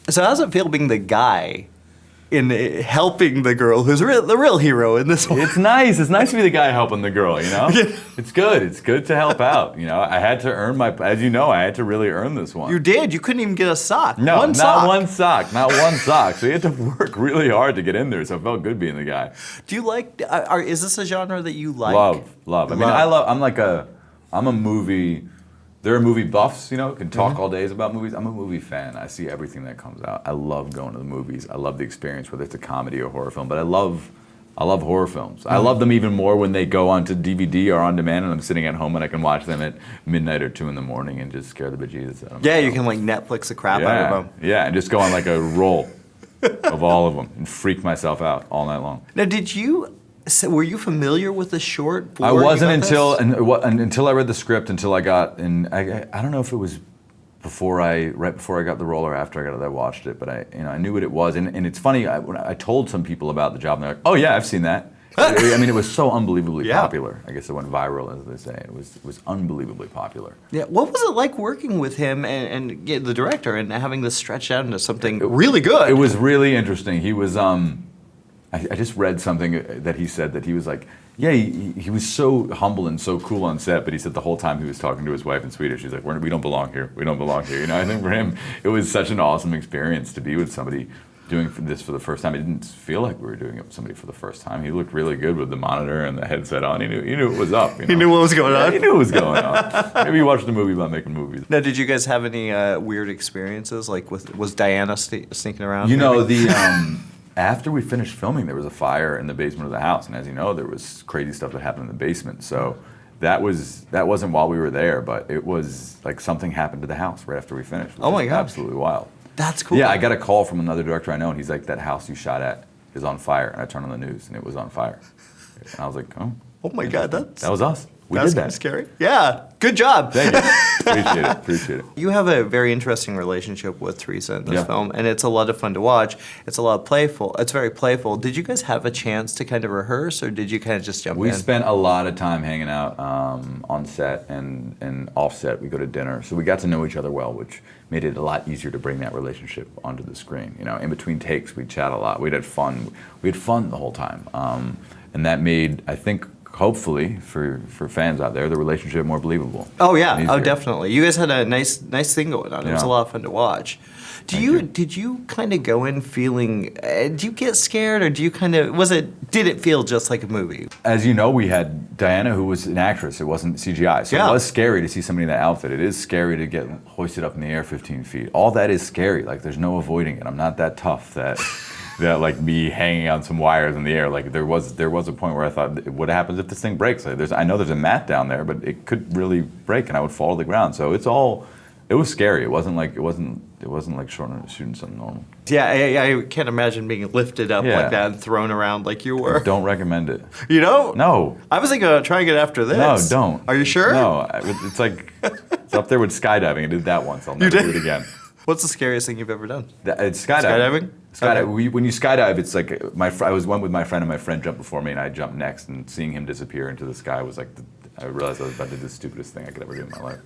So how does it feel being the guy in helping the girl who's the real hero in this one? It's nice. It's nice to be the guy helping the girl, you know? Yeah. It's good. It's good to help out, you know? I had to earn as you know, I had to really earn this one. You did. You couldn't even get a sock. No, one not sock. one sock. Not one sock. So you had to work really hard to get in there, so it felt good being the guy. Do you like, is this a genre that you like? Love. I mean, I'm a movie... There are movie buffs, you know, can talk all days about movies. I'm a movie fan. I see everything that comes out. I love going to the movies. I love the experience, whether it's a comedy or horror film. But I love horror films. I love them even more when they go onto DVD or on demand, and I'm sitting at home and I can watch them at midnight or 2 in the morning and just scare the bejesus out of myself. Yeah, you can like Netflix the crap out of them. Yeah, and just go on like a roll of all of them and freak myself out all night long. Now, were you familiar with the short? I wasn't until I read the script, until I got in. I don't know if it was right before I got the role or after I got it. I watched it, but I knew what it was. And it's funny. When I told some people about the job, and they're like, "Oh yeah, I've seen that." I mean, it was so unbelievably popular. I guess it went viral, as they say. It was unbelievably popular. Yeah. What was it like working with him and the director and having this stretched out into something really good? It was really interesting. He was. I just read something that he said that he was like, yeah, he was so humble and so cool on set, but he said the whole time he was talking to his wife in Swedish, he's like, we don't belong here. We don't belong here. You know, I think for him, it was such an awesome experience to be with somebody doing this for the first time. It didn't feel like we were doing it with somebody for the first time. He looked really good with the monitor and the headset on. He knew it was up. You know? He knew what was going on? He knew what was going on. Maybe he watched a movie about making movies. Now, did you guys have any weird experiences? Like, was Diana sneaking around? You know, after we finished filming, there was a fire in the basement of the house, and as you know, there was crazy stuff that happened in the basement. So that wasn't while we were there, but it was like something happened to the house right after we finished. Oh my God. Absolutely wild. That's cool. Yeah, I got a call from another director I know, and he's like, that house you shot at is on fire. And I turned on the news, and it was on fire. And I was like, oh. Oh my God, that was us. We that's did that. Scary. Yeah, good job. Thank you. Appreciate it. You have a very interesting relationship with Teresa in this Yeah. film, and it's a lot of fun to watch. It's a lot of playful. It's very playful. Did you guys have a chance to kind of rehearse, or did you kind of just jump in? We spent a lot of time hanging out on set and off set. We go to dinner, so we got to know each other well, which made it a lot easier to bring that relationship onto the screen. You know, in between takes, we'd chat a lot. We had fun. We had fun the whole time, and that made, I think, hopefully for fans out there, the relationship more believable. Oh yeah, oh definitely. You guys had a nice thing going on. It was a lot of fun to watch. Did you kind of go in feeling? Do you get scared, or do you kind of did it feel just like a movie? As you know, we had Diana, who was an actress. It wasn't CGI, so it was scary to see somebody in that outfit. It is scary to get hoisted up in the air 15 feet. All that is scary. Like, there's no avoiding it. I'm not that tough that like me hanging on some wires in the air. Like, there was a point where I thought, what happens if this thing breaks? Like, I know there's a mat down there, but it could really break and I would fall to the ground. So it was scary. It wasn't like shooting something normal. Yeah, I can't imagine being lifted up like that and thrown around like you were. Don't recommend it. You don't? No. I was thinking about trying it after this. No, don't. Are you sure? No, it's like, it's up there with skydiving. I did that once. I'll never do it again. What's the scariest thing you've ever done? It's skydiving. Okay. When you skydive, it's like I was one with my friend, and my friend jumped before me, and I jumped next. And seeing him disappear into the sky was like, I realized I was about to do the stupidest thing I could ever do in my life.